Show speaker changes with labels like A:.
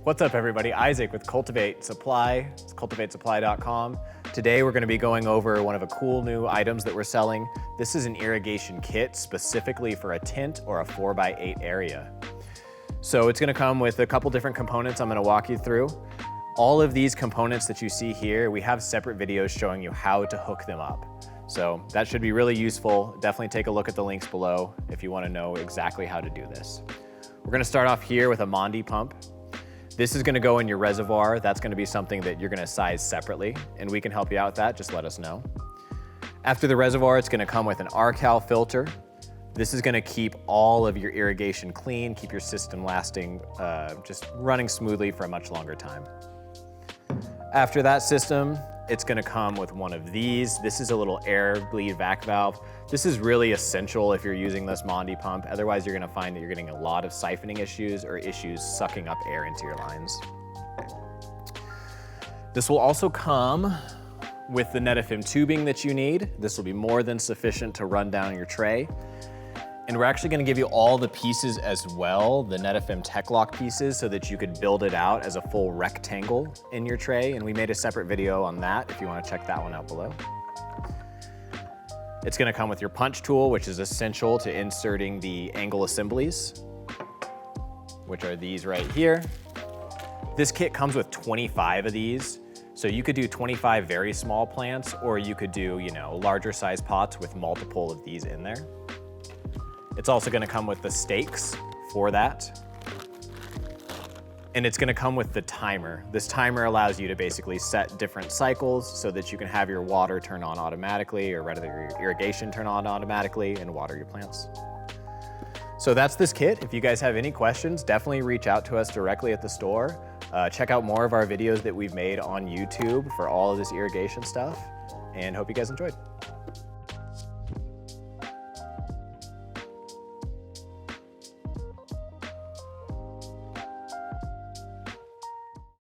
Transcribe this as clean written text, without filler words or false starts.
A: What's up everybody, Isaac with Cultivate Supply, it's cultivatesupply.com. Today we're going to be going over one of the cool new items that we're selling. This is an irrigation kit specifically for a tint or a 4x8 area. So it's going to come with a couple different components I'm going to walk you through. All of these components that you see here, we have separate videos showing you how to hook them up. So that should be really useful. Definitely take a look at the links below if you want to know exactly how to do this. We're going to start off here with a Mondi pump. This is going to go in your reservoir. That's going to be something that you're going to size separately, and we can help you out with that. Just let us know. After the reservoir, it's going to come with an RCal filter. This is going to keep all of your irrigation clean, keep your system lasting, just running smoothly for a much longer time. After that system, it's going to come with one of these. This is a little air bleed vac valve. This is really essential if you're using this Mondi pump. Otherwise, you're going to find that you're getting a lot of siphoning issues or issues sucking up air into your lines. This will also come with the Netafim tubing that you need. This will be more than sufficient to run down your tray. And we're actually going to give you all the pieces as well, the Netafim Tech-Lock pieces, so that you could build it out as a full rectangle in your tray. And we made a separate video on that if you want to check that one out below. It's going to come with your punch tool, which is essential to inserting the angle assemblies, which are these right here. This kit comes with 25 of these. So you could do 25 very small plants, or you could do, larger size pots with multiple of these in there. It's also going to come with the stakes for that. And it's going to come with the timer. This timer allows you to basically set different cycles so that you can have your water turn on automatically, or rather your irrigation turn on automatically and water your plants. So that's this kit. If you guys have any questions, definitely reach out to us directly at the store. Check out more of our videos that we've made on YouTube for all of this irrigation stuff, and hope you guys enjoyed.